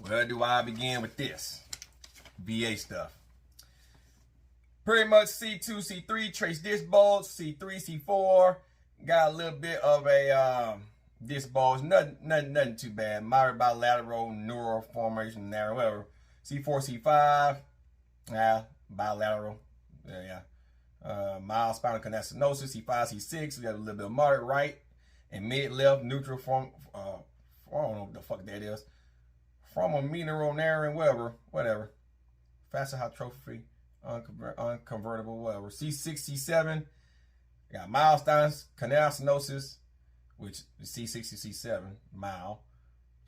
Where do I begin with this? VA stuff. Pretty much C2, C3, trace disc bulge, C3, C4. Got a little bit of a disc bulge, nothing too bad. Moderate bilateral neural formation there, whatever. C4, C5, bilateral, mild spinal canal stenosis, C5, C6. We got a little bit of moderate right and mid left neutral form. I don't know what the fuck that is. From a mineral narrowing, whatever. Facet hypertrophy, unconvertible, whatever. C6, C7. Got mild canal stenosis, which is C6 to C7, mild,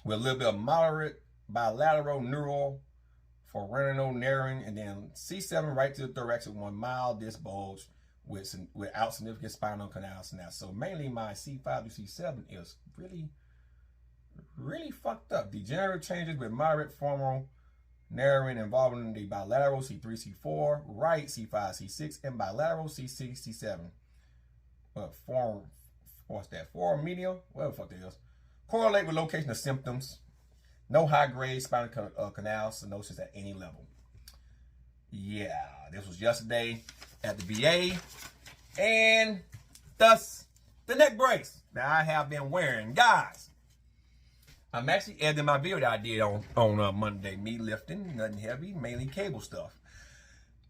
with a little bit of moderate bilateral neural foraminal narrowing, and then C7 right to the thoracic one, mild disc bulge without significant spinal canal synapse. So mainly my C5 to C7 is really fucked up. Degenerative changes with moderate formal narrowing involving the bilateral C3, C4, right C5, C6, and bilateral C6, C7. What's that? Foraminial? Whatever the fuck that is. Correlate with location of symptoms. No high-grade spinal canal stenosis at any level. Yeah, this was yesterday at the VA. And thus, the neck brace that I have been wearing. Guys, I'm actually editing my video that I did on Monday. Me lifting, nothing heavy, mainly cable stuff.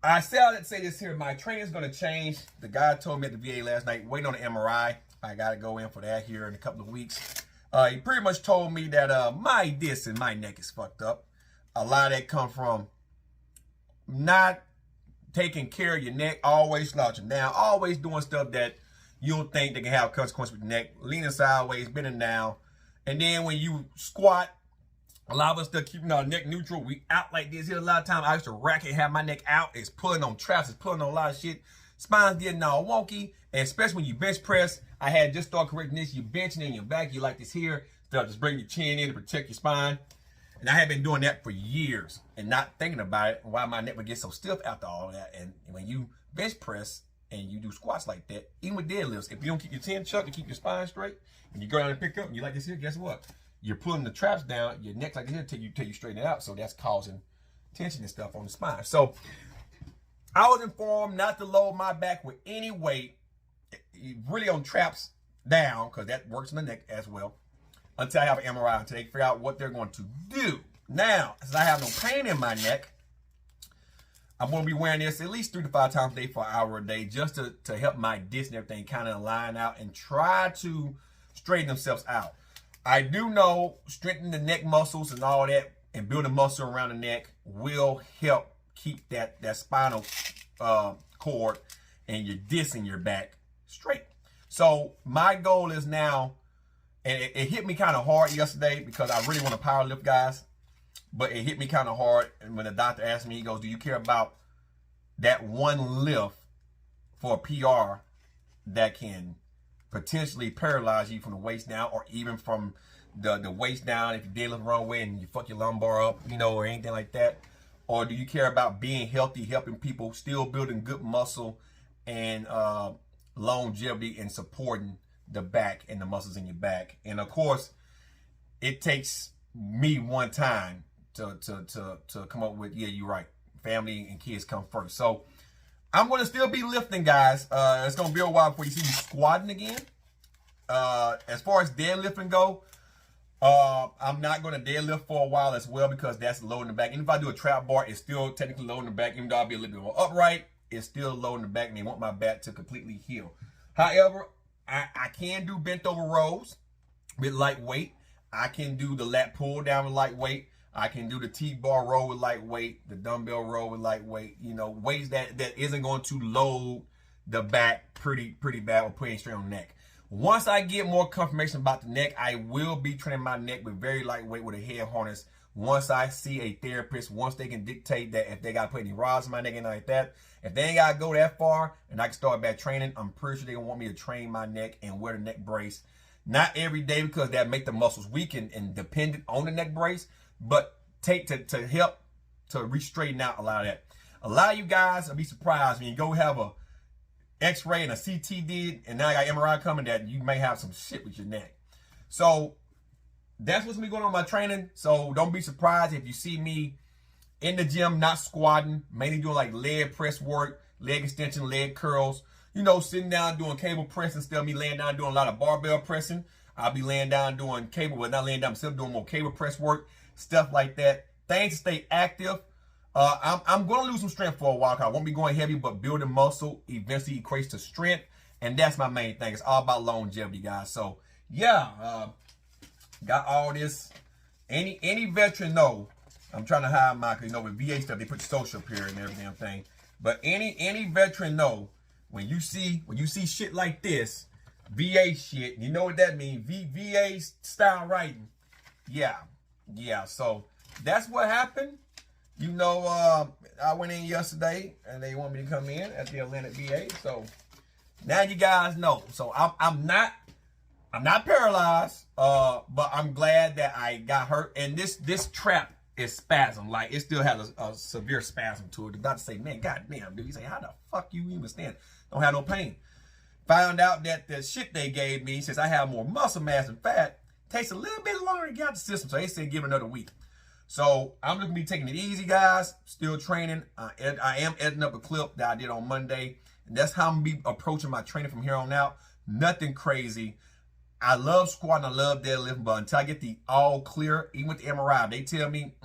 I said to say this here, my training's gonna change. The guy told me at the VA last night, waiting on the MRI. I gotta go in for that here in a couple of weeks. He pretty much told me that my disc and my neck is fucked up. A lot of that come from not taking care of your neck, always slouching down, always doing stuff that you don't think they can have consequences with your neck, leaning sideways, bending down. And then when you squat, a lot of us still keeping our neck neutral. We out like this here. A lot of times I used to rack it, have my neck out. It's pulling on traps. It's pulling on a lot of shit. Spine's getting all wonky. And especially when you bench press, I had just started correcting this. You benching in your back. You like this here. Start just bring your chin in to protect your spine. And I had been doing that for years and not thinking about it. Why my neck would get so stiff after all that. And when you bench press and you do squats like that, even with deadlifts, if you don't keep your chin chucked to keep your spine straight, and you go down and pick up and you like this here, guess what? You're pulling the traps down, your neck's like this till you straighten it out. So that's causing tension and stuff on the spine. So I was informed not to load my back with any weight, really on traps down, because that works in the neck as well, until I have an MRI, until they figure out what they're going to do. Now, since I have no pain in my neck, I'm going to be wearing this at least 3 to 5 times a day for an hour a day, just to help my disc and everything kind of line out and try to straighten themselves out. I do know strengthening the neck muscles and all that and building muscle around the neck will help keep that spinal cord and your disc in your back straight. So my goal is now, and it hit me kind of hard yesterday because I really want to power lift, guys, but it hit me kind of hard. And when the doctor asked me, he goes, do you care about that one lift for a PR that can potentially paralyze you from the waist down, or even from the waist down if you deadlift the wrong way and you fuck your lumbar up, or anything like that? Or do you care about being healthy, helping people, still building good muscle and longevity and supporting the back and the muscles in your back? And of course, it takes me one time to come up with, yeah, you're right, family and kids come first. So I'm going to still be lifting, guys. It's going to be a while before you see me squatting again. As far as deadlifting go, I'm not going to deadlift for a while as well, because that's loading the back. And if I do a trap bar, it's still technically loading the back. Even though I'll be a little bit more upright, it's still loading the back, and they want my back to completely heal. However, I can do bent over rows with lightweight. I can do the lat pull down with lightweight. I can do the T-bar row with lightweight, the dumbbell row with lightweight, weights that isn't going to load the back pretty bad or putting straight on the neck. Once I get more confirmation about the neck, I will be training my neck with very lightweight with a head harness. Once I see a therapist, once they can dictate that if they got to put any rods in my neck and like that, if they ain't got to go that far and I can start back training, I'm pretty sure they want me to train my neck and wear the neck brace. Not every day, because that make the muscles weak and dependent on the neck brace, but take to help to re-straighten out a lot of that. A lot of you guys will be surprised when you go have a X-ray and a CT did, and now I got MRI coming, that you may have some shit with your neck. So that's what's gonna be going on in my training. So don't be surprised if you see me in the gym not squatting, mainly doing like leg press work, leg extension, leg curls. You know, sitting down doing cable press instead of me laying down doing a lot of barbell pressing. I'll be laying down doing cable, but not laying down, still doing more cable press work, stuff like that. Things to stay active. I'm going to lose some strength for a while. I won't be going heavy, but building muscle eventually equates to strength. And that's my main thing. It's all about longevity, guys. So, yeah, got all this. Any veteran know, I'm trying to hide my, because you know, with VA stuff, they put social up here and every damn thing. But any veteran know, when you see shit like this, VA shit, you know what that means. VA style writing. Yeah. So that's what happened. You know, I went in yesterday and they want me to come in at the Atlantic VA. So now you guys know. So I'm not paralyzed, but I'm glad that I got hurt. And this trap is spasm. Like, it still has a severe spasm to it. The doctor say, man, goddamn, dude. He say, how the fuck you even stand? Don't have no pain. Found out that the shit they gave me, since I have more muscle mass and fat, takes a little bit longer to get out the system. So they said give it another week. So I'm just gonna be taking it easy, guys. Still training. I am editing up a clip that I did on Monday. And that's how I'm gonna be approaching my training from here on out. Nothing crazy. I love squatting, I love deadlifting, but until I get the all clear, even with the MRI, they tell me,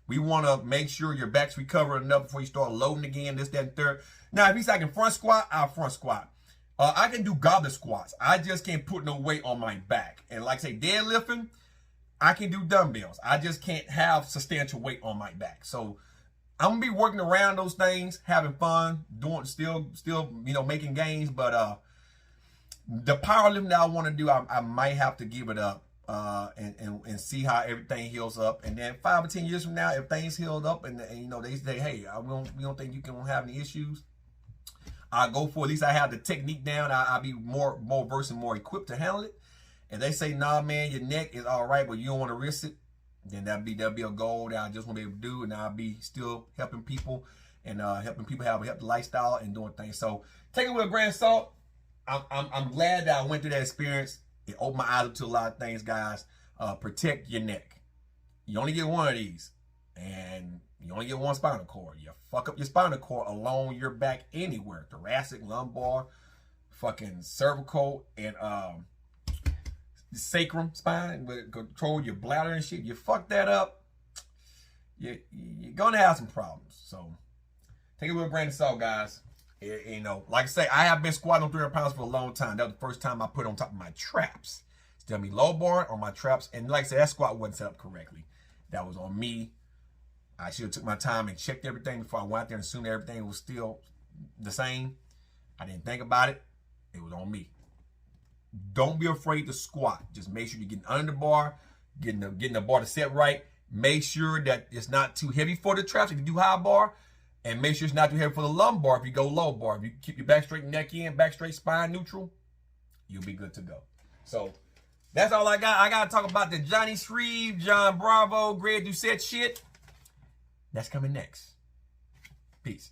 we want to make sure your back's recovered enough before you start loading again, this, that, and third. Now, if he's like in front squat, I'll front squat. I can do goblet squats. I just can't put no weight on my back. And like I say, deadlifting, I can do dumbbells. I just can't have substantial weight on my back. So I'm gonna be working around those things, having fun, doing still, you know, making gains. But the powerlifting that I want to do, I might have to give it up and see how everything heals up. And then 5 or 10 years from now, if things healed up and you know they say, hey, we don't think you can have any issues, I'll go for it. At least I have the technique down. I'll be more versed and more equipped to handle it. And they say, nah, man, your neck is all right, but you don't want to risk it, then that'll be a goal that I just want to be able to do. And I'll be still helping people and helping people have a healthy lifestyle and doing things. So take it with a grain of salt. I'm glad that I went through that experience. It opened my eyes up to a lot of things, guys. Protect your neck. You only get one of these. And you only get one spinal cord. You fuck up your spinal cord along your back anywhere. Thoracic, lumbar, fucking cervical, and sacrum spine. Control your bladder and shit. You fuck that up, you're gonna have some problems. So take it with a grain of salt, guys. You know, like I say, I have been squatting on 300 pounds for a long time. That was the first time I put on top of my traps. Still me low bar on my traps. And like I said, that squat wasn't set up correctly. That was on me. I should have took my time and checked everything before I went out there and assumed everything was still the same. I didn't think about it. It was on me. Don't be afraid to squat. Just make sure you're getting under the bar, getting the bar to set right. Make sure that it's not too heavy for the traps if you do high bar. And make sure it's not too heavy for the lumbar if you go low bar. If you keep your back straight, neck in, back straight, spine neutral, you'll be good to go. So that's all I got. I got to talk about the Johnny Shreve, John Bravo, Greg Doucette shit. That's coming next. Peace.